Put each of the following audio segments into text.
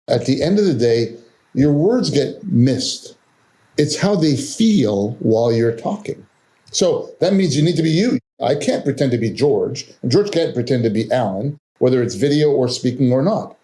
At the end of the day, your words get missed. It's how they feel while you're talking. So that means you need to be you. I can't pretend to be George, and George can't pretend to be Alan, whether it's video or speaking or not.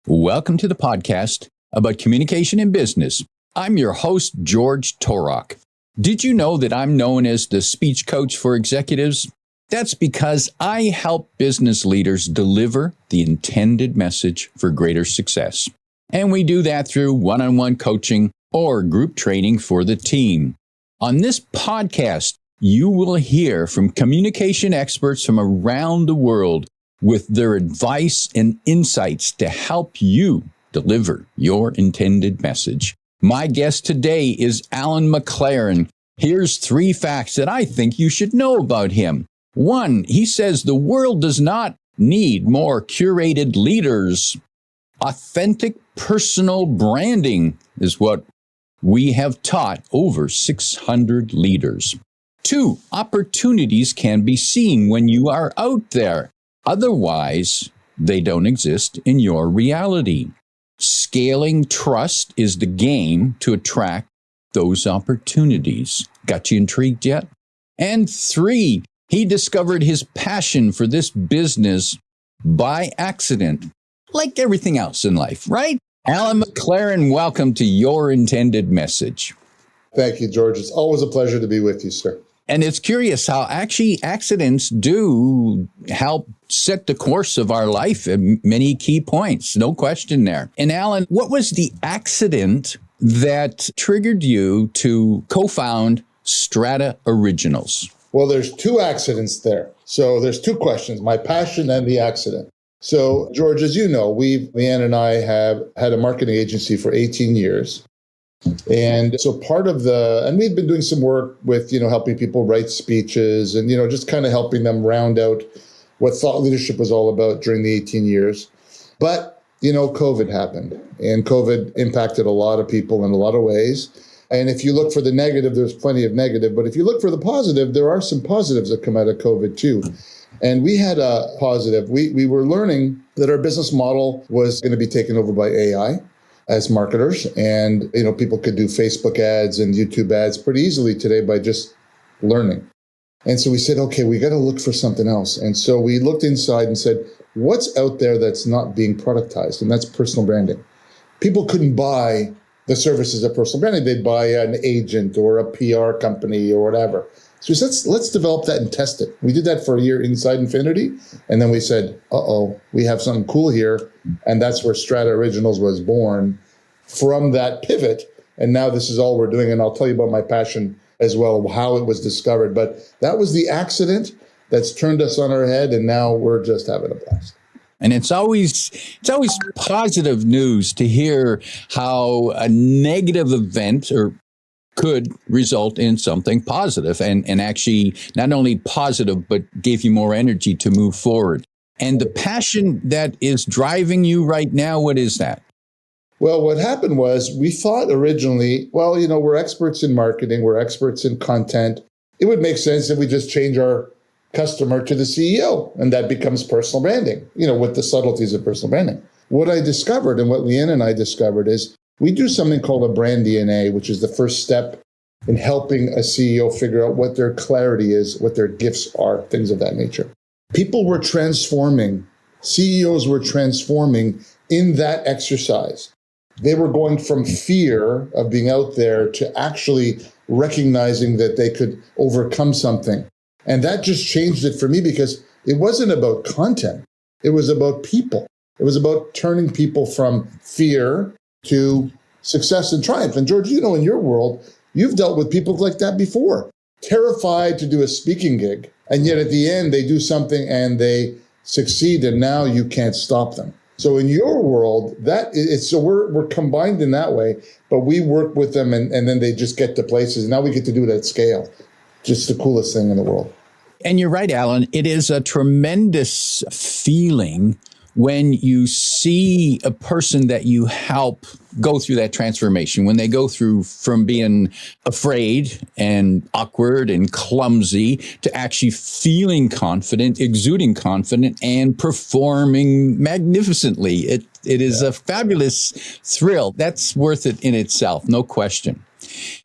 Welcome to the podcast about communication in business. I'm your host, George Torok. Did you know that I'm known as the speech coach for executives? That's because I help business leaders deliver the intended message for greater success. And we do that through one-on-one coaching or group training for the team. On this podcast, you will hear from communication experts from around the world with their advice and insights to help you deliver your intended message. My guest today is Alan McClaren. Here's 3 facts that I think you should know about him. 1, he says the world does not need more curated leaders. Authentic personal branding is what we have taught over 600 leaders. 2, opportunities can be seen when you are out there. Otherwise, they don't exist in your reality. Scaling trust is the game to attract those opportunities. Got you intrigued yet? And 3, he discovered his passion for this business by accident, like everything else in life, right? Alan McClaren, welcome to Your Intended Message. Thank you, George. It's always a pleasure to be with you, sir. And it's curious how actually accidents do help set the course of our life at many key points. No question there. And Alan, what was the accident that triggered you to co-found Strata Originals? Well, there's 2 accidents there. So there's 2 questions, my passion and the accident. So, George, as you know, Leanne and I have had a marketing agency for 18 years. And so and we've been doing some work with, helping people write speeches and, just kind of helping them round out what thought leadership was all about during the 18 years. But, COVID happened, and COVID impacted a lot of people in a lot of ways. And if you look for the negative, there's plenty of negative. But if you look for the positive, there are some positives that come out of COVID too. And we had a positive. We were learning that our business model was going to be taken over by AI as marketers. And, people could do Facebook ads and YouTube ads pretty easily today by just learning. And so we said, okay, we got to look for something else. And so we looked inside and said, what's out there that's not being productized? And that's personal branding. People couldn't buy the services of personal branding. They'd buy an agent or a PR company or whatever. So we said, let's develop that and test it. We did that for a year inside Infinity. And then we said, we have something cool here. And that's where Strata Originals was born from that pivot. And now this is all we're doing. And I'll tell you about my passion as well, how it was discovered. But that was the accident that's turned us on our head. And now we're just having a blast. And it's always positive news to hear how a negative event could result in something positive and actually not only positive, but gave you more energy to move forward. And the passion that is driving you right now, what is that? Well, what happened was we thought originally, we're experts in marketing, we're experts in content. It would make sense if we just change our customer to the CEO, and that becomes personal branding, with the subtleties of personal branding. What I discovered and what Leanne and I discovered is we do something called a brand DNA, which is the first step in helping a CEO figure out what their clarity is, what their gifts are, things of that nature. People were transforming, CEOs were transforming in that exercise. They were going from fear of being out there to actually recognizing that they could overcome something. And that just changed it for me because it wasn't about content. It was about people. It was about turning people from fear to success and triumph. And George, in your world, you've dealt with people like that before, terrified to do a speaking gig. And yet at the end, they do something and they succeed. And now you can't stop them. So in your world, we're combined in that way, but we work with them and then they just get to places. Now we get to do it at scale. Just the coolest thing in the world. And you're right, Alan. It is a tremendous feeling when you see a person that you help go through that transformation, when they go through from being afraid and awkward and clumsy to actually feeling confident, exuding confident, and performing magnificently. It is a fabulous thrill. That's worth it in itself, no question.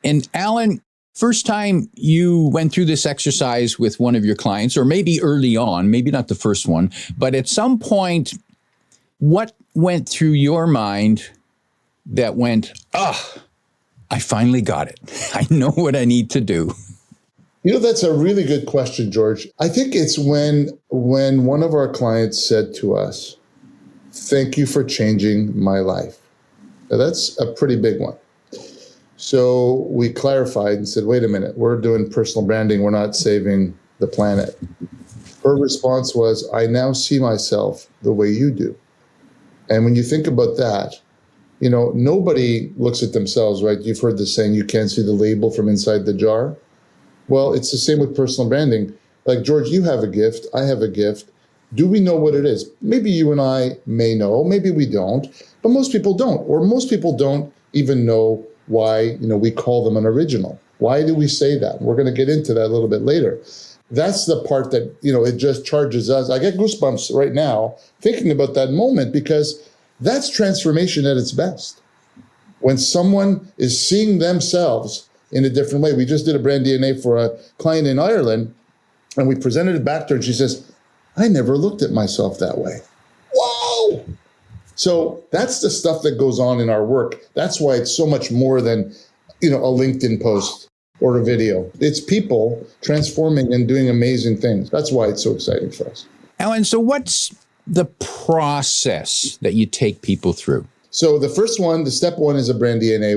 And Alan, first time you went through this exercise with one of your clients, or maybe early on, maybe not the first one, but at some point, what went through your mind that went, I finally got it. I know what I need to do. That's a really good question, George. I think it's when one of our clients said to us, "Thank you for changing my life." Now, that's a pretty big one. So we clarified and said, wait a minute, we're doing personal branding. We're not saving the planet. Her response was, "I now see myself the way you do." And when you think about that, nobody looks at themselves, right? You've heard the saying, you can't see the label from inside the jar. Well, it's the same with personal branding. Like, George, you have a gift. I have a gift. Do we know what it is? Maybe you and I may know, maybe we don't, but most people don't. Or most people don't even know why, we call them an original. Why do we say that? We're going to get into that a little bit later. That's the part that, it just charges us. I get goosebumps right now thinking about that moment, because that's transformation at its best. When someone is seeing themselves in a different way. We just did a brand DNA for a client in Ireland, and we presented it back to her, and she says, "I never looked at myself that way." Whoa! So that's the stuff that goes on in our work. That's why it's so much more than, a LinkedIn post or a video. It's people transforming and doing amazing things. That's why it's so exciting for us. Alan, so what's the process that you take people through? So the first one, the step one, is a brand DNA.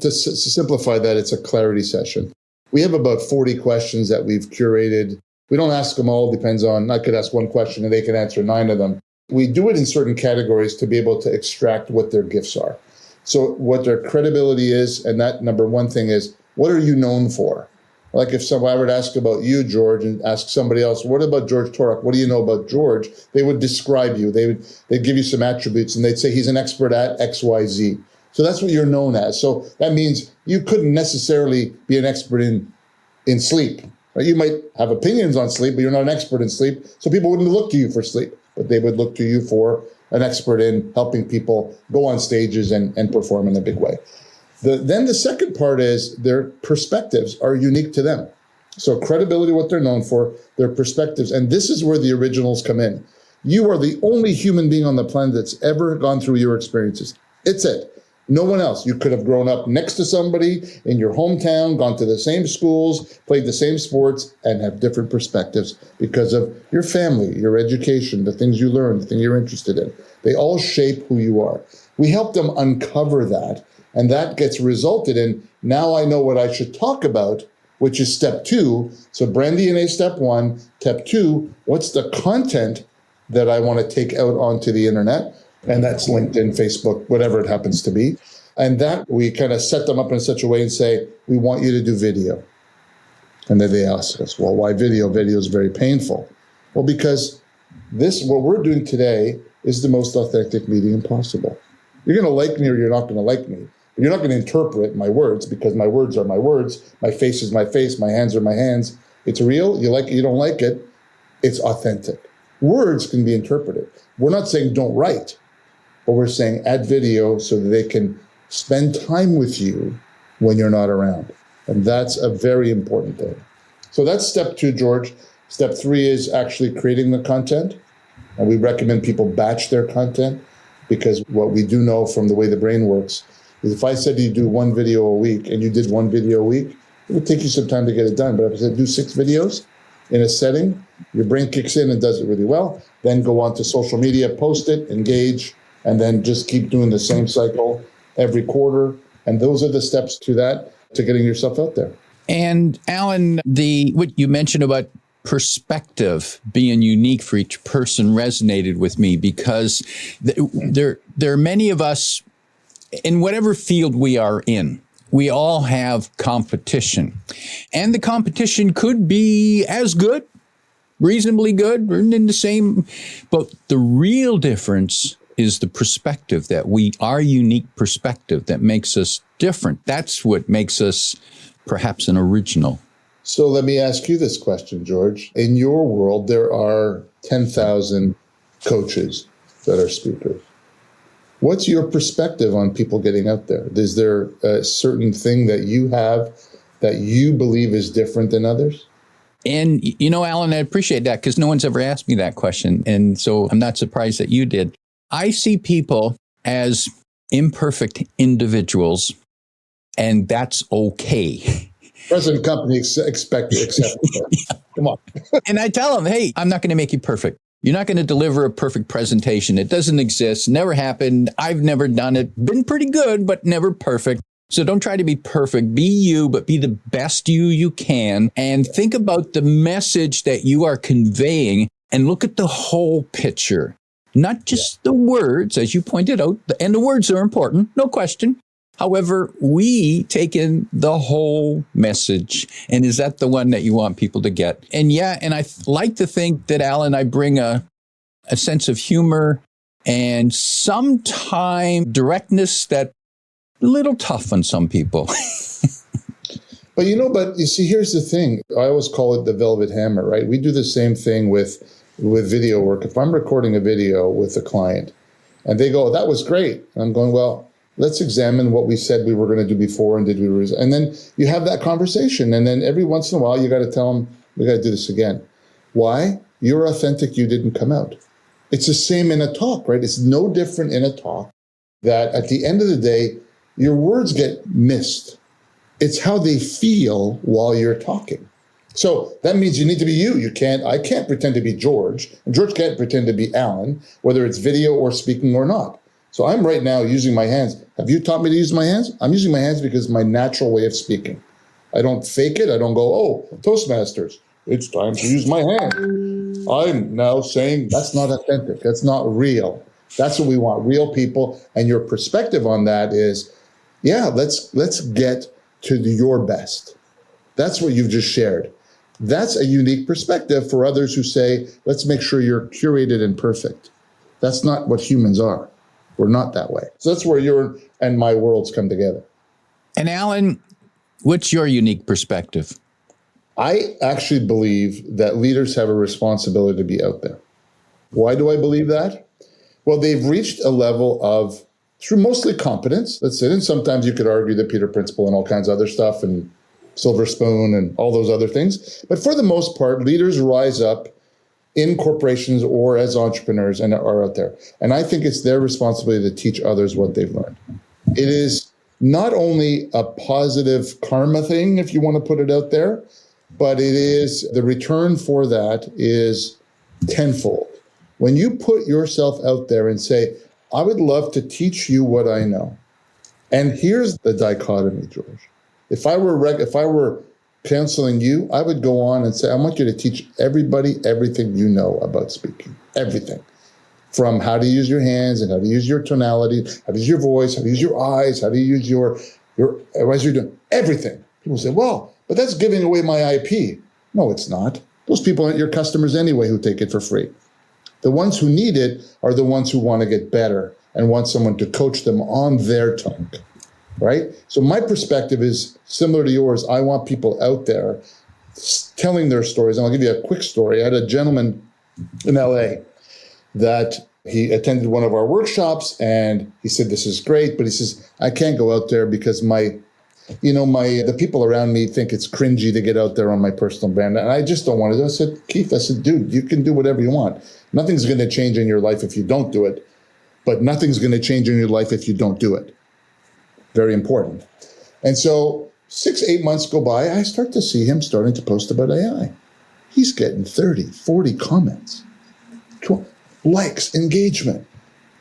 To simplify that, it's a clarity session. We have about 40 questions that we've curated. We don't ask them all. Depends on, I could ask one question and they can answer 9 of them. We do it in certain categories to be able to extract what their gifts are. So what their credibility is, and that number one thing is, what are you known for? Like if I were to ask about you, George, and ask somebody else, what about George Torok? What do you know about George? They would describe you. They'd give you some attributes, and they'd say he's an expert at X, Y, Z. So that's what you're known as. So that means you couldn't necessarily be an expert in sleep. Right? You might have opinions on sleep, but you're not an expert in sleep. So people wouldn't look to you for sleep, but they would look to you for an expert in helping people go on stages and perform in a big way. Then the second part is their perspectives are unique to them. So credibility, what they're known for, their perspectives. And this is where the originals come in. You are the only human being on the planet that's ever gone through your experiences. It's it. No one else. You could have grown up next to somebody in your hometown, gone to the same schools, played the same sports, and have different perspectives because of your family, your education, the things you learned, the thing you're interested in. They all shape who you are. We help them uncover that. And that gets resulted in, now I know what I should talk about, which is step 2. So brand DNA, step 1. Step 2, what's the content that I want to take out onto the internet? And that's LinkedIn, Facebook, whatever it happens to be. And that we kind of set them up in such a way and say, we want you to do video. And then they ask us, well, why video? Video is very painful. Well, because what we're doing today is the most authentic medium possible. You're going to like me or you're not going to like me. But you're not going to interpret my words, because my words are my words. My face is my face. My hands are my hands. It's real. You like it, you don't like it. It's authentic. Words can be interpreted. We're not saying don't write, but we're saying add video so that they can spend time with you when you're not around. And that's a very important thing. So that's step 2, George. Step 3 is actually creating the content. And we recommend people batch their content, because what we do know from the way the brain works is if I said you do 1 video a week and you did 1 video a week, it would take you some time to get it done. But if I said do 6 videos in a setting, your brain kicks in and does it really well. Then go on to social media, post it, engage, and then just keep doing the same cycle every quarter. And those are the steps to that, to getting yourself out there. And Alan, what you mentioned about perspective being unique for each person resonated with me, because there are many of us in whatever field we are in. We all have competition, and the competition could be as good, reasonably good, or in the same, but the real difference is the perspective, our unique perspective that makes us different. That's what makes us perhaps an original. So let me ask you this question, George. In your world, there are 10,000 coaches that are speakers. What's your perspective on people getting out there? Is there a certain thing that you have that you believe is different than others? And, Alan, I appreciate that because no one's ever asked me that question. And so I'm not surprised that you did. I see people as imperfect individuals, and that's okay. Present company accept it. Come on. And I tell them, hey, I'm not going to make you perfect. You're not going to deliver a perfect presentation. It doesn't exist. Never happened. I've never done it. Been pretty good, but never perfect. So don't try to be perfect. Be you, but be the best you can. And think about the message that you are conveying and look at the whole picture, not just the words, as you pointed out. And the words are important, no question. However, we take in the whole message. And is that the one that you want people to get? And and I like to think that, Alan, I bring a sense of humor and sometimes directness that a little tough on some people. But you see, here's the thing. I always call it the velvet hammer, right? We do the same thing with video work. If I'm recording a video with a client and they go, that was great. And I'm going, well, let's examine what we said we were going to do before and and then you have that conversation. And then every once in a while, you got to tell them, we got to do this again. Why? You're authentic. You didn't come out. It's the same in a talk, right? It's no different in a talk that at the end of the day, your words get missed. It's how they feel while you're talking. So that means you need to be you. I can't pretend to be George, and George can't pretend to be Alan, whether it's video or speaking or not. So I'm right now using my hands. Have you taught me to use my hands? I'm using my hands because it's my natural way of speaking. I don't fake it. I don't go, oh, Toastmasters, it's time to use my hand. I'm now saying that's not authentic. That's not real. That's what we want, real people. And your perspective on that is, yeah, let's get to your best. That's what you've just shared. That's a unique perspective for others who say, let's make sure you're curated and perfect. That's not what humans are. We're not that way. So that's where your and my worlds come together. And Alan, what's your unique perspective? I actually believe that leaders have a responsibility to be out there. Why do I believe that? Well, they've reached a level of, through mostly competence, that's it. And sometimes you could argue the Peter Principle and all kinds of other stuff and Silver Spoon and all those other things. But for the most part, leaders rise up in corporations or as entrepreneurs and are out there. And I think it's their responsibility to teach others what they've learned. It is not only a positive karma thing, if you want to put it out there, but it is the return for that is tenfold. When you put yourself out there and say, I would love to teach you what I know. And here's the dichotomy, George. If I were counseling you, I would go on and say, I want you to teach everybody everything you know about speaking, everything. From how to use your hands and how to use your tonality, how to use your voice, how to use your eyes, how to use your as you're doing everything. People say, well, but that's giving away my IP. No, it's not. Those people aren't your customers anyway who take it for free. The ones who need it are the ones who want to get better and want someone to coach them on their tongue, right? So my perspective is similar to yours. I want people out there telling their stories. And I'll give you a quick story. I had a gentleman in LA that he attended one of our workshops and he said, this is great, but he says, I can't go out there because the people around me think it's cringy to get out there on my personal brand. And I just don't want to do it. I said, Keith, dude, you can do whatever you want. Nothing's going to change in your life if you don't do it, but nothing's going to change in your life if you don't do it. Very important. And so 6-8 months go by, I start to see him starting to post about AI. He's getting 30, 40 comments, 12 likes, engagement.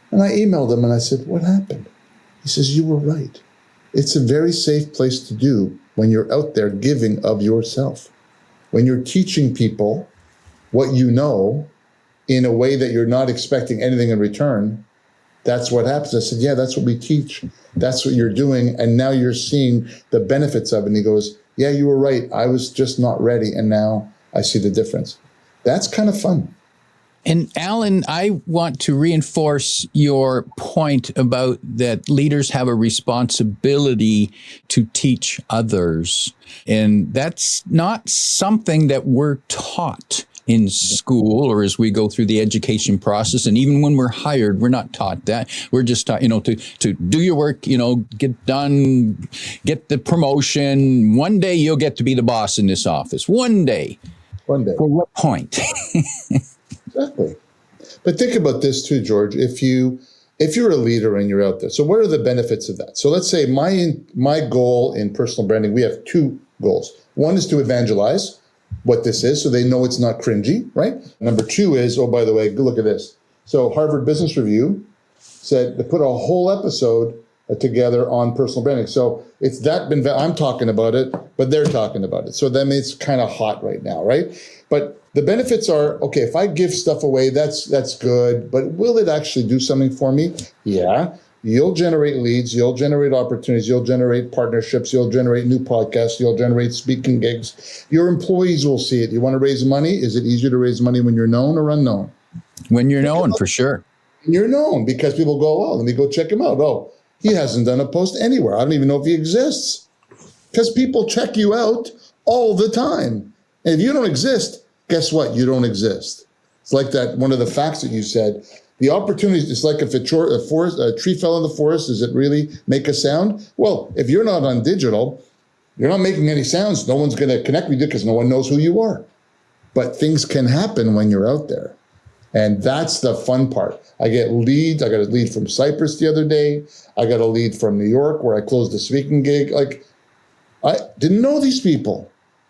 And I emailed him and I said, what happened? He says, you were right. It's a very safe place to do when you're out there giving of yourself. When you're teaching people what you know in a way that you're not expecting anything in return, that's what happens. I said, yeah, that's what we teach. That's what you're doing. And now you're seeing the benefits of it. And he goes, yeah, you were right. I was just not ready. And now I see the difference. That's kind of fun. And Alan, I want to reinforce your point about that leaders have a responsibility to teach others. And that's not something that we're taught in school or as we go through the education process. And even when we're hired, we're not taught that. We're just taught, to do your work, get done, get the promotion. One day you'll get to be the boss in this office. One day. One day. For what point? Exactly. But think about this too, George. If you're a leader and you're out there, so what are the benefits of that? So let's say my goal in personal branding, we have two goals. One is to evangelize what this is, so they know it's not cringy, right? Number two is, oh, by the way, look at this. So Harvard Business Review said they put a whole episode together on personal branding. So it's that I'm talking about it, but they're talking about it. So then it's kind of hot right now, right? But the benefits are, okay, if I give stuff away, that's good, but will it actually do something for me? Yeah. You'll generate leads, you'll generate opportunities, you'll generate partnerships, you'll generate new podcasts, you'll generate speaking gigs. Your employees will see it. You want to raise money? Is it easier to raise money when you're known or unknown? When you're known, for sure. You're known because people go, oh, let me go check him out. Oh, he hasn't done a post anywhere. I don't even know if he exists. Because people check you out all the time. And if you don't exist, guess what? You don't exist. It's like that, one of the facts that you said, the opportunities, it's like if a tree fell in the forest, does it really make a sound? Well, if you're not on digital, you're not making any sounds. No one's going to connect with you because no one knows who you are. But things can happen when you're out there. And that's the fun part. I get leads. I got a lead from Cyprus the other day. I got a lead from New York where I closed a speaking gig. Like, I didn't know these people.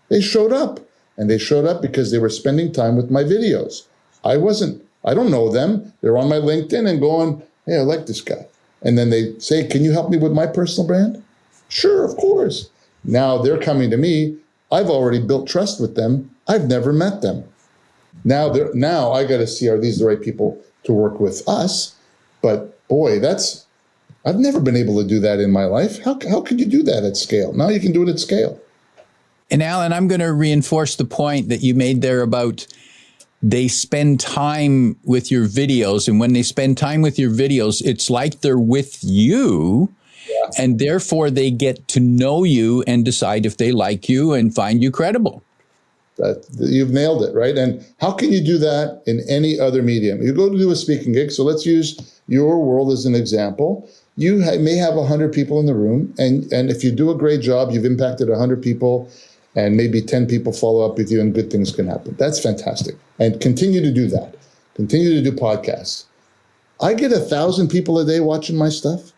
They showed up. And they showed up because they were spending time with my videos. I don't know them. They're on my LinkedIn and going, hey, I like this guy. And then they say, can you help me with my personal brand? Sure, of course. Now they're coming to me. I've already built trust with them. I've never met them. Now I got to see, are these the right people to work with us? But boy, I've never been able to do that in my life. How could you do that at scale? Now you can do it at scale. And Alan, I'm going to reinforce the point that you made there about they spend time with your videos. And when they spend time with your videos, it's like they're with you. Yeah. And therefore, they get to know you and decide if they like you and find you credible. You've nailed it, right? And how can you do that in any other medium? You go to do a speaking gig. So let's use your world as an example. You may have 100 people in the room. And if you do a great job, you've impacted 100 people. And maybe 10 people follow up with you and good things can happen. That's fantastic. And continue to do that. Continue to do podcasts. I get 1,000 people a day watching my stuff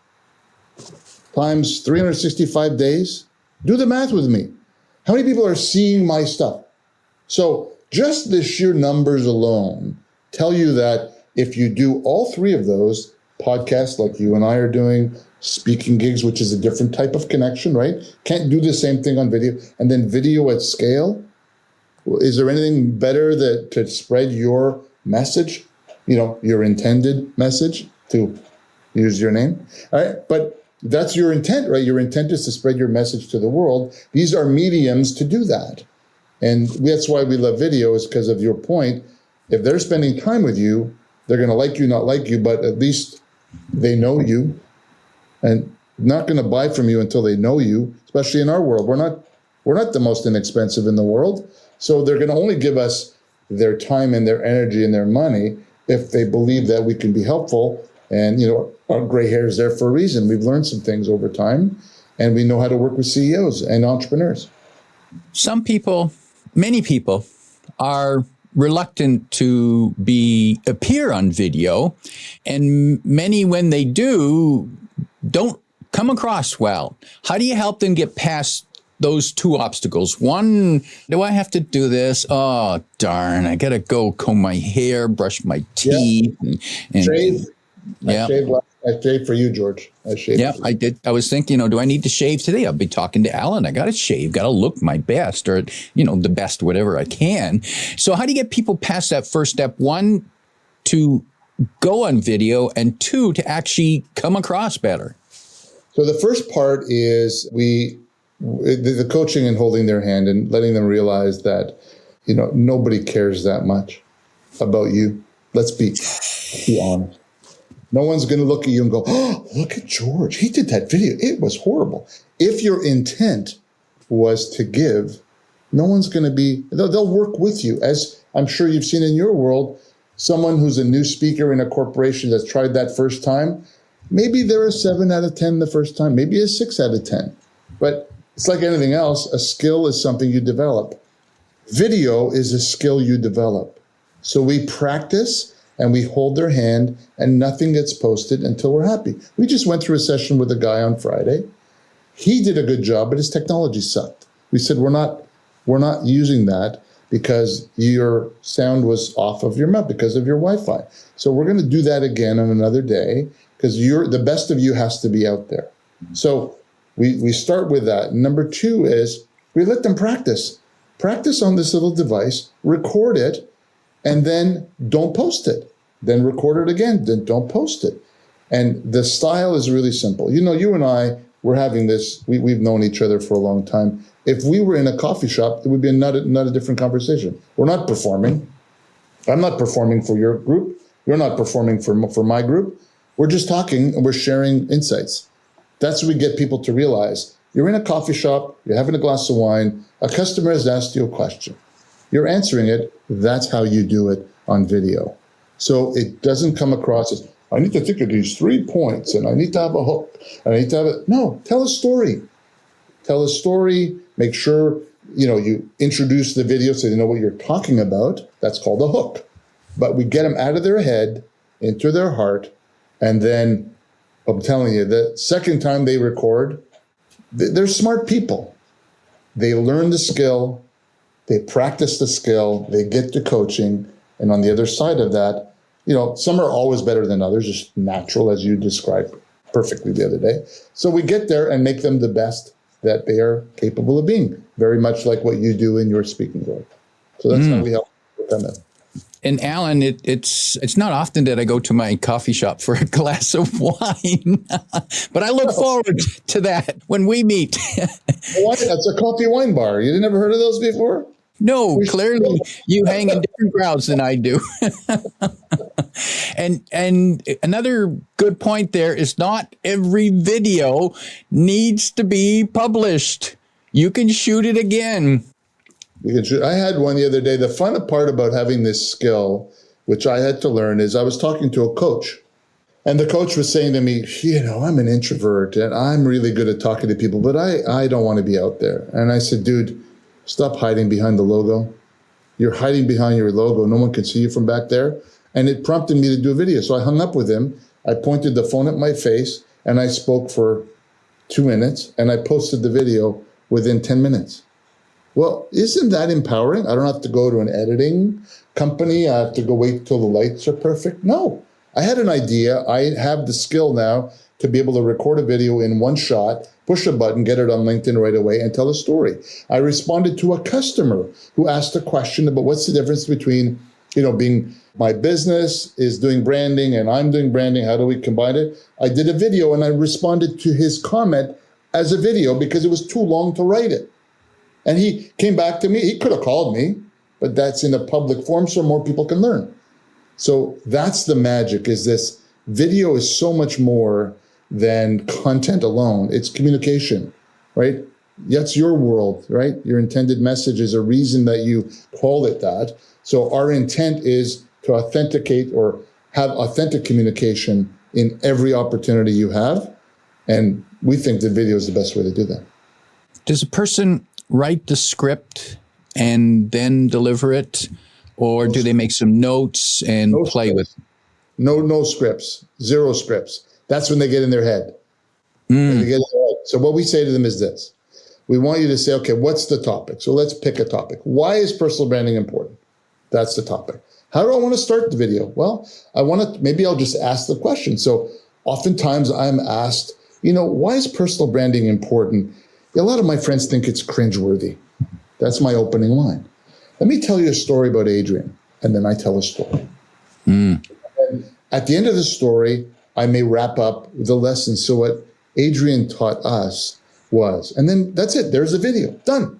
times 365 days. Do the math with me. How many people are seeing my stuff? So just the sheer numbers alone tell you that if you do all three of those podcasts like you and I are doing, speaking gigs, which is a different type of connection, right? Can't do the same thing on video. And then video at scale. Is there anything better to spread your message, your intended message, to use your name? All right. But that's your intent, right? Your intent is to spread your message to the world. These are mediums to do that. And that's why we love video, is because of your point. If they're spending time with you, they're going to like you, not like you, but at least they know you. And not going to buy from you until they know you, especially in our world. We're not the most inexpensive in the world. So they're going to only give us their time and their energy and their money if they believe that we can be helpful. And, our gray hair is there for a reason. We've learned some things over time, and we know how to work with CEOs and entrepreneurs. Many people are reluctant to appear on video, and many, when they do, don't come across well. How do you help them get past those two obstacles? One, do I have to do this? Oh, darn, I got to go comb my hair, brush my teeth. And shave. Yeah. I shaved for you, George. I shaved. Yeah, I did. I was thinking, do I need to shave today? I'll be talking to Alan. I got to shave, got to look my best, or, the best, whatever I can. So how do you get people past that first step? One, to go on video, and two, to actually come across better? So the first part is the coaching and holding their hand and letting them realize that, nobody cares that much about you. Let's be honest. No one's going to look at you and go, oh, look at George. He did that video. It was horrible. If your intent was to give, no one's going to they'll work with you. As I'm sure you've seen in your world, someone who's a new speaker in a corporation that's tried that first time, maybe they're a 7 out of 10 the first time, maybe a 6 out of 10. But it's like anything else, a skill is something you develop. Video is a skill you develop. So we practice and we hold their hand and nothing gets posted until we're happy. We just went through a session with a guy on Friday. He did a good job, but his technology sucked. We said, we're not using that because your sound was off of your mouth because of your Wi-Fi. So we're going to do that again on another day because the best of you has to be out there. So we start with that. Number 2 is we let them practice. Practice on this little device, record it, and then don't post it. Then record it again, then don't post it. And the style is really simple. You know, you and I, we're having this, we've known each other for a long time. If we were in a coffee shop, it would be not a different conversation. We're not performing. I'm not performing for your group. You're not performing for my group. We're just talking and we're sharing insights. That's what we get people to realize. You're in a coffee shop, you're having a glass of wine, a customer has asked you a question. You're answering it. That's how you do it on video. So it doesn't come across as, I need to think of these 3 points and I need to have a hook. And I need to have it. No, tell a story. Tell a story. Make sure, you introduce the video so they know what you're talking about. That's called a hook. But we get them out of their head, into their heart. And then I'm telling you, the second time they record, they're smart people. They learn the skill. They practice the skill. They get to coaching. And on the other side of that, some are always better than others, just natural, as you described perfectly the other day. So we get there and make them the best that they are capable of being, very much like what you do in your speaking role. So that's how we help them out. And Alan, it's not often that I go to my coffee shop for a glass of wine, but I look forward to that when we meet. That's a coffee wine bar. You never heard of those before? No, clearly you hang in different crowds than I do. And another good point there is not every video needs to be published. You can shoot it again. I had one the other day. The fun part about having this skill, which I had to learn, is I was talking to a coach. And the coach was saying to me, I'm an introvert and I'm really good at talking to people, but I don't want to be out there. And I said, dude, stop hiding behind the logo. You're hiding behind your logo. No one can see you from back there. And it prompted me to do a video. So I hung up with him. I pointed the phone at my face and I spoke for 2 minutes and I posted the video within 10 minutes. Well, isn't that empowering? I don't have to go to an editing company. I have to go wait till the lights are perfect. No, I had an idea. I have the skill now to be able to record a video in one shot, push a button, get it on LinkedIn right away, and tell a story. I responded to a customer who asked a question about what's the difference between, being my business is doing branding and I'm doing branding. How do we combine it? I did a video and I responded to his comment as a video because it was too long to write it. And he came back to me. He could have called me, but that's in a public forum so more people can learn. So that's the magic, is this video is so much more than content alone. It's communication, right? That's your world, right? Your intended message is a reason that you call it that. So our intent is to authenticate or have authentic communication in every opportunity you have. And we think the video is the best way to do that. Does a person write the script and then deliver it? Or do they make some notes and play with it? No scripts, 0 scripts. That's when they get in their head. So what we say to them is this. We want you to say, okay, what's the topic? So let's pick a topic. Why is personal branding important? That's the topic. How do I want to start the video? Well, maybe I'll just ask the question. So oftentimes I'm asked, why is personal branding important? A lot of my friends think it's cringeworthy. That's my opening line. Let me tell you a story about Adrian, and then I tell a story. And at the end of the story, I may wrap up the lesson. So what Adrian taught us was, and then that's it. There's a video, done.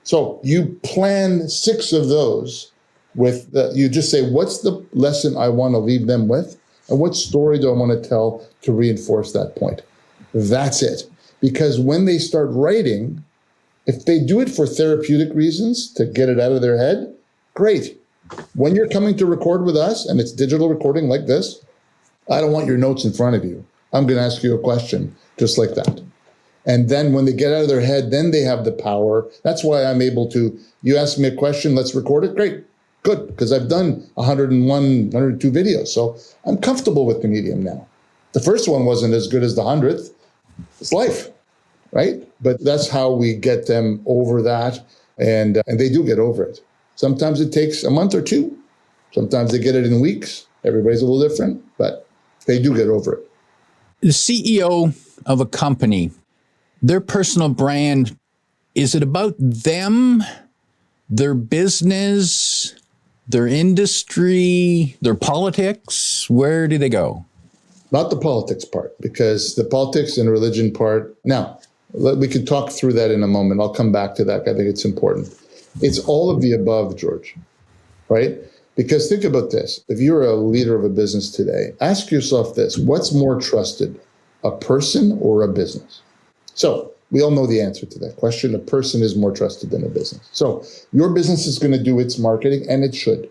So you plan 6 of those you just say, what's the lesson I want to leave them with? And what story do I want to tell to reinforce that point? That's it. Because when they start writing, if they do it for therapeutic reasons to get it out of their head, great. When you're coming to record with us and it's digital recording like this, I don't want your notes in front of you. I'm going to ask you a question just like that. And then when they get out of their head, then they have the power. That's why I'm able to, you ask me a question, let's record it. Great, good, because I've done 101, 102 videos. So I'm comfortable with the medium now. The first one wasn't as good as the 100th. It's life, right? But that's how we get them over that. And they do get over it. Sometimes it takes a month or two. Sometimes they get it in weeks. Everybody's a little different, but they do get over it. The CEO of a company, their personal brand, is it about them, their business, their industry, their politics? Where do they go? Not the politics part, because the politics and religion part, now, we could talk through that in a moment. I'll come back to that. I think it's important. It's all of the above, George, right? Because think about this. If you're a leader of a business today, ask yourself this: what's more trusted, a person or a business? So we all know the answer to that question. A person is more trusted than a business. So your business is going to do its marketing, and it should,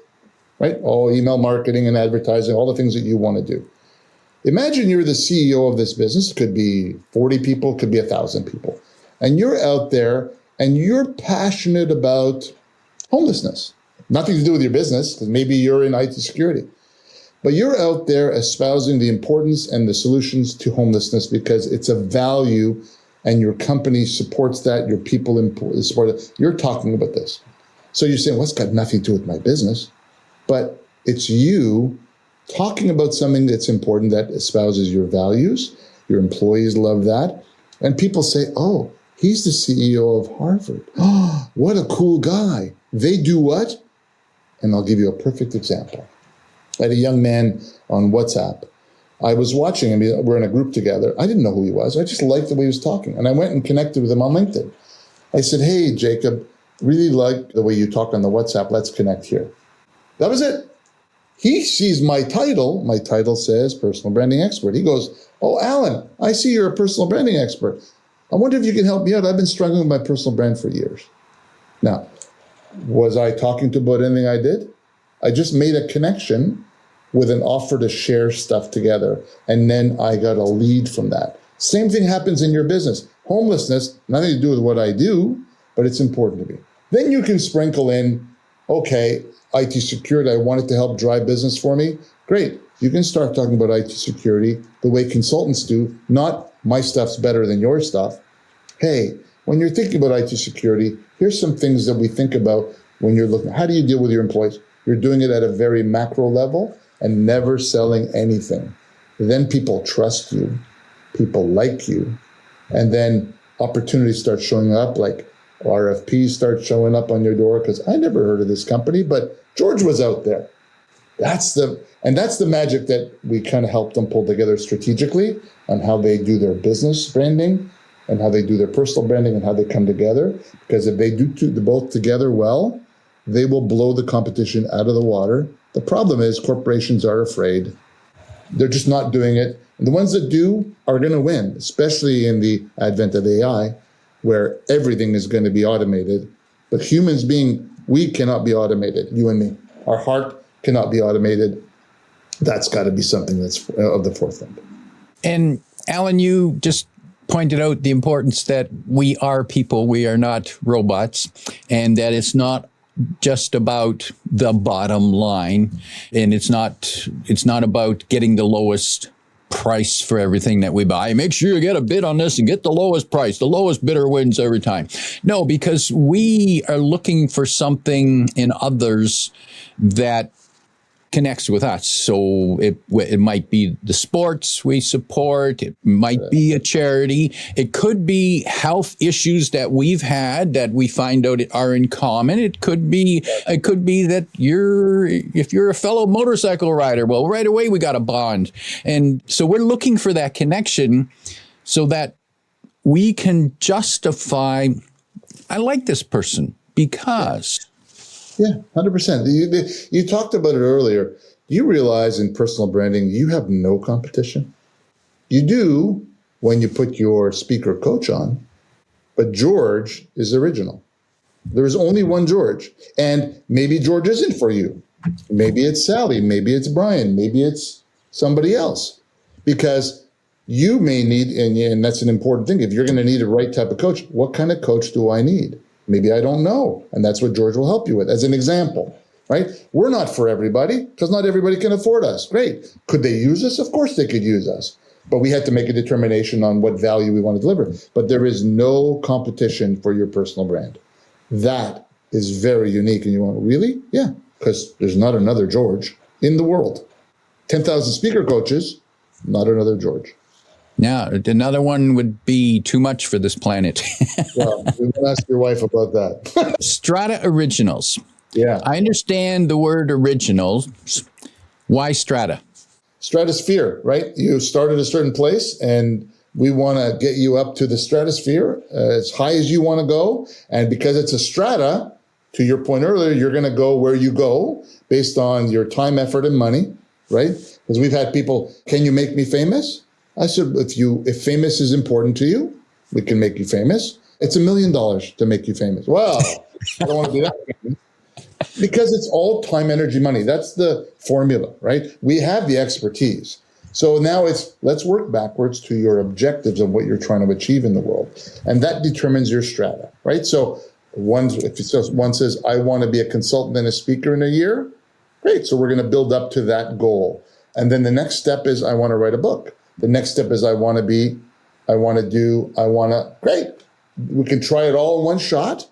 right? All email marketing and advertising, all the things that you want to do. Imagine you're the CEO of this business. It could be 40 people, could be 1,000 people. And you're out there and you're passionate about homelessness. Nothing to do with your business, because maybe you're in IT security. But you're out there espousing the importance and the solutions to homelessness because it's a value and your company supports that, your people support it. You're talking about this. So you're saying, well, it's got nothing to do with my business, but it's you talking about something that's important that espouses your values. Your employees love that. And people say, oh, he's the CEO of Harvard. Oh, what a cool guy. They do what? And I'll give you a perfect example. I had a young man on WhatsApp. I was watching him. We're in a group together. I didn't know who he was. I just liked the way he was talking. And I went and connected with him on LinkedIn. I said, hey, Jacob, really like the way you talk on the WhatsApp. Let's connect here. That was it. He sees my title. My title says personal branding expert. He goes, oh, Alan, I see you're a personal branding expert. I wonder if you can help me out. I've been struggling with my personal brand for years. Now, was I talking to about anything I did? I just made a connection with an offer to share stuff together. And then I got a lead from that. Same thing happens in your business. Homelessness, nothing to do with what I do, but it's important to me. Then you can sprinkle in, okay, IT security, I wanted to help drive business for me. Great. You can start talking about IT security the way consultants do, not my stuff's better than your stuff. Hey, when you're thinking about IT security, here's some things that we think about when you're looking. How do you deal with your employees? You're doing it at a very macro level and never selling anything. Then people trust you, people like you, and then opportunities start showing up, like RFPs start showing up on your door, because I never heard of this company, but George was out there. That's the magic that we kind of help them pull together strategically on how they do their business branding and how they do their personal branding and how they come together. Because if they do both together well, they will blow the competition out of the water. The problem is corporations are afraid. They're just not doing it. And the ones that do are going to win, especially in the advent of AI, where everything is going to be automated. But humans we cannot be automated, you and me. Our heart cannot be automated. That's got to be something that's of the forefront. And Alan, you just pointed out the importance that we are people, we are not robots, and that it's not just about the bottom line, and it's not about getting the lowest price for everything that we buy. Make sure you get a bid on this and get the lowest price. The lowest bidder wins every time. No, because we are looking for something in others that connects with us. So it might be the sports we support. It might be a charity. It could be health issues that we've had that we find out are in common. It could be that if you're a fellow motorcycle rider, well, right away we got a bond. And so we're looking for that connection so that we can justify, I like this person because. Yeah, 100%. You talked about it earlier. You realize in personal branding, you have no competition. You do when you put your speaker coach on, but George is original. There is only one George, and maybe George isn't for you. Maybe it's Sally, maybe it's Brian, maybe it's somebody else. Because you may need, and that's an important thing, if you're going to need a right type of coach, what kind of coach do I need? Maybe I don't know. And that's what George will help you with as an example, right? We're not for everybody because not everybody can afford us. Great. Could they use us? Of course they could use us. But we had to make a determination on what value we want to deliver. But there is no competition for your personal brand. That is very unique. And you want, really? Yeah, because there's not another George in the world. 10,000 speaker coaches, not another George. Now, another one would be too much for this planet. Well, we will ask your wife about that. Strata Originals. Yeah. I understand the word originals. Why strata? Stratosphere, right? You start at a certain place and we want to get you up to the stratosphere as high as you want to go. And because it's a strata, to your point earlier, you're going to go where you go based on your time, effort, and money, right? Because we've had people, can you make me famous? I said, if famous is important to you, we can make you famous. It's $1 million to make you famous. Well, I don't want to be that famous. Because it's all time, energy, money. That's the formula, right? We have the expertise. So now let's work backwards to your objectives of what you're trying to achieve in the world. And that determines your strata, right? So if one says, I want to be a consultant and a speaker in a year, great. So we're going to build up to that goal. And then the next step is, I want to write a book. The next step is, great. We can try it all in one shot.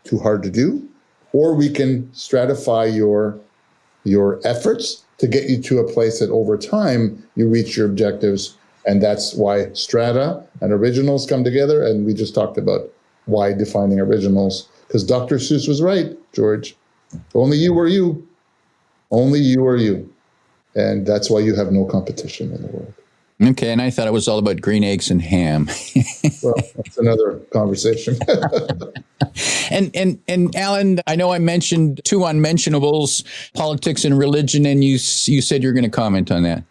Too hard to do. Or we can stratify your efforts to get you to a place that over time you reach your objectives. And that's why strata and originals come together. And we just talked about why defining originals. Because Dr. Seuss was right, George. Only you are you. Only you are you. And that's why you have no competition in the world. Okay, and I thought it was all about green eggs and ham. Well, that's another conversation. And Alan, I know I mentioned two unmentionables, politics and religion, and you said you're going to comment on that.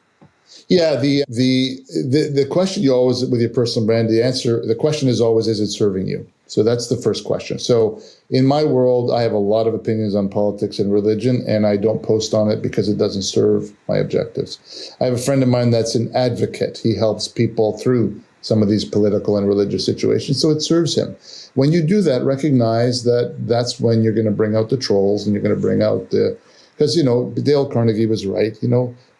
Yeah, the question you always, with your personal brand, the question is always, is it serving you? So that's the first question. So in my world, I have a lot of opinions on politics and religion, and I don't post on it because it doesn't serve my objectives. I have a friend of mine that's an advocate. He helps people through some of these political and religious situations, so it serves him. When you do that, recognize that that's when you're going to bring out the trolls and you're going to bring out because, Dale Carnegie was right,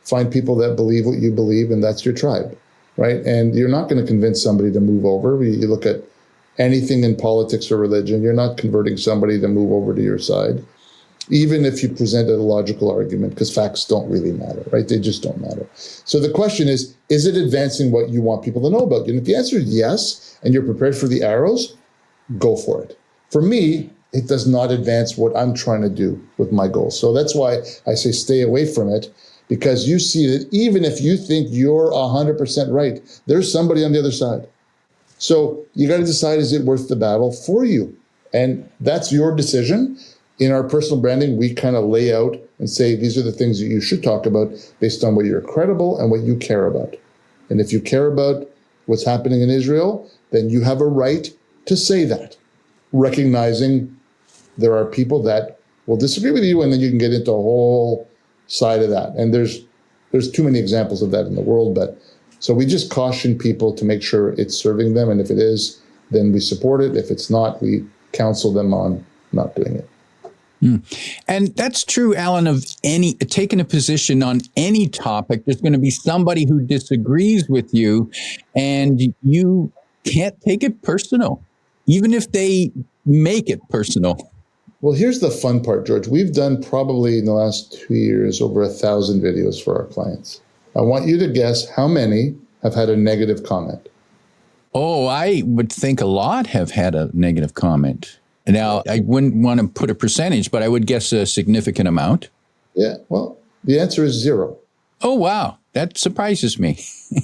find people that believe what you believe, and that's your tribe, right? And you're not going to convince somebody to move over. You look at anything in politics or religion, you're not converting somebody to move over to your side, even if you presented a logical argument, because facts don't really matter, right? They just don't matter. So the question is it advancing what you want people to know about you? And if the answer is yes, and you're prepared for the arrows, go for it. For me, it does not advance what I'm trying to do with my goals. So that's why I say stay away from it, because you see that even if you think you're 100% right, there's somebody on the other side. So you got to decide, is it worth the battle for you? And that's your decision. In our personal branding, we kind of lay out and say, these are the things that you should talk about based on what you're credible and what you care about. And if you care about what's happening in Israel, then you have a right to say that, recognizing there are people that will disagree with you, and then you can get into a whole side of that. And there's too many examples of that in the world, but so we just caution people to make sure it's serving them. And if it is, then we support it. If it's not, we counsel them on not doing it. And that's true, Alan, of taking a position on any topic. There's going to be somebody who disagrees with you, and you can't take it personal, even if they make it personal. Well, here's the fun part, George. We've done probably in the last 2 years over 1,000 videos for our clients. I want you to guess how many have had a negative comment. Oh, I would think a lot have had a negative comment. Now, I wouldn't want to put a percentage, but I would guess a significant amount. Yeah, well, the answer is 0. Oh, wow. That surprises me.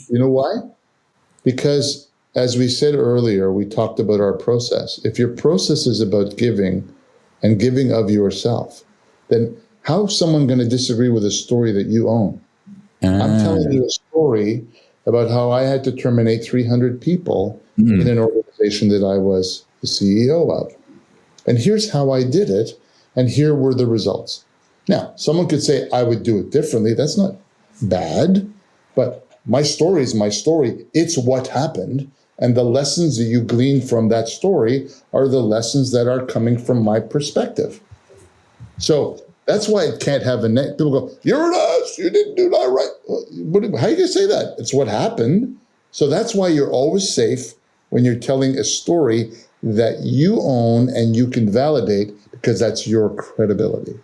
You know why? Because as we said earlier, we talked about our process. If your process is about giving and giving of yourself, then how's someone going to disagree with a story that you own? I'm telling you a story about how I had to terminate 300 people in an organization that I was the CEO of. And here's how I did it, and here were the results. Now, someone could say, I would do it differently. That's not bad, but my story is my story. It's what happened. And the lessons that you glean from that story are the lessons that are coming from my perspective. So that's why it can't have a net. People go, you're an ass, you didn't do that right. How do you say that? It's what happened. So that's why you're always safe when you're telling a story that you own and you can validate, because that's your credibility.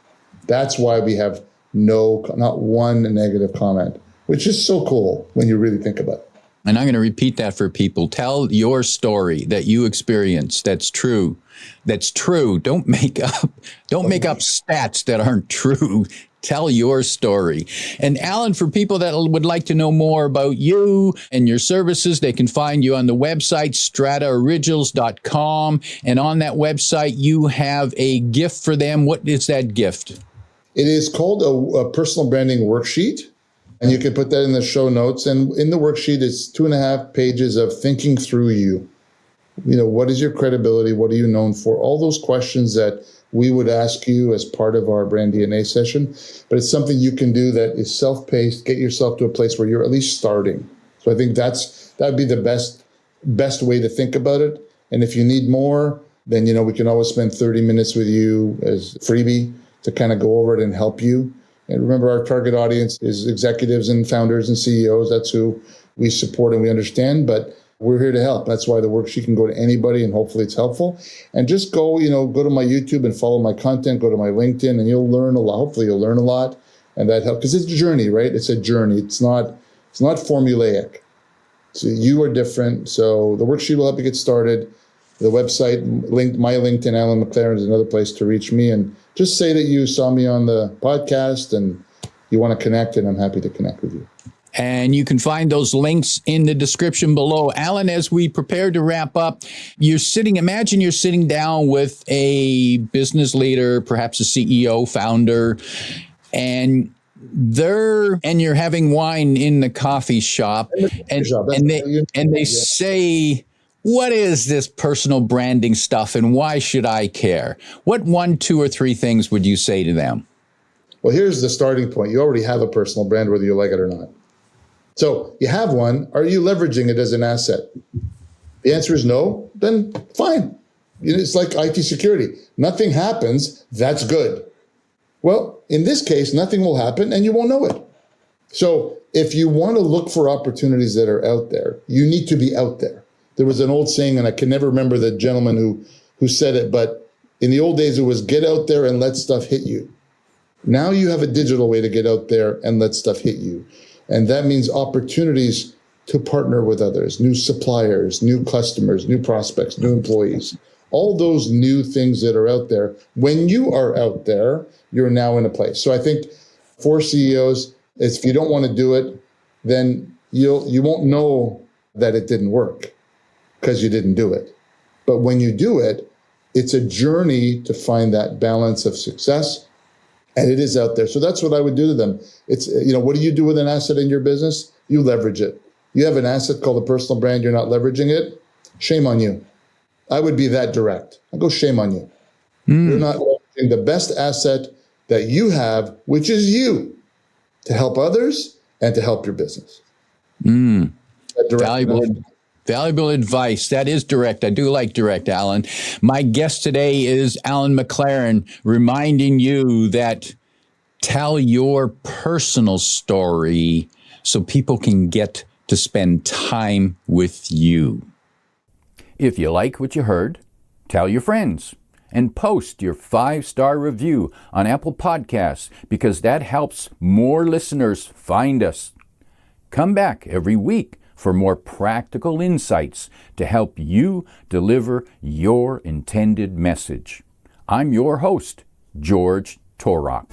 That's why we have not one negative comment, which is so cool when you really think about it. And I'm going to repeat that for people. Tell your story that you experienced. That's true. That's true. Don't make up stats that aren't true. Tell your story. And Alan, for people that would like to know more about you and your services, they can find you on the website, strataoriginals.com. And on that website, you have a gift for them. What is that gift? It is called a personal branding worksheet. And you can put that in the show notes. And in the worksheet, it's 2.5 pages of thinking through you. You know, what is your credibility? What are you known for? All those questions that we would ask you as part of our Brand DNA session. But it's something you can do that is self-paced. Get yourself to a place where you're at least starting. So I think that'd be the best way to think about it. And if you need more, then, you know, we can always spend 30 minutes with you as freebie to kind of go over it and help you. And remember, our target audience is executives and founders and CEOs. That's who we support and we understand, but we're here to help. That's why the worksheet can go to anybody, and hopefully it's helpful. And just go to my YouTube and follow my content, go to my LinkedIn, and you'll learn a lot. Hopefully you'll learn a lot, and that helps, because it's a journey, right? It's a journey. It's not formulaic. So you are different. So the worksheet will help you get started. The website, my LinkedIn, Alan McClaren, is another place to reach me. And just say that you saw me on the podcast and you want to connect, and I'm happy to connect with you. And you can find those links in the description below. Alan, as we prepare to wrap up, imagine you're sitting down with a business leader, perhaps a CEO, founder, and you're having wine in the coffee shop, and they say, what is this personal branding stuff and why should I care? What 1, 2, or 3 things would you say to them? Well, here's the starting point. You already have a personal brand, whether you like it or not. So you have one. Are you leveraging it as an asset? The answer is no. Then fine. It's like IT security. Nothing happens. That's good. Well, in this case, nothing will happen and you won't know it. So if you want to look for opportunities that are out there, you need to be out there. There was an old saying, and I can never remember the gentleman who said it, but in the old days, it was get out there and let stuff hit you. Now you have a digital way to get out there and let stuff hit you. And that means opportunities to partner with others, new suppliers, new customers, new prospects, new employees, all those new things that are out there. When you are out there, you're now in a place. So I think for CEOs, if you don't want to do it, then you won't know that it didn't work because you didn't do it. But when you do it, it's a journey to find that balance of success. And it is out there. So that's what I would do to them. It's, what do you do with an asset in your business? You leverage it. You have an asset called a personal brand. You're not leveraging it. Shame on you. I would be that direct. I go, shame on you. You're not leveraging the best asset that you have, which is you, to help others and to help your business. Valuable advice. That is direct. I do like direct, Alan. My guest today is Alan McClaren, reminding you that tell your personal story so people can get to spend time with you. If you like what you heard, tell your friends and post your 5-star review on Apple Podcasts, because that helps more listeners find us. Come back every week for more practical insights to help you deliver your intended message. I'm your host, George Torok.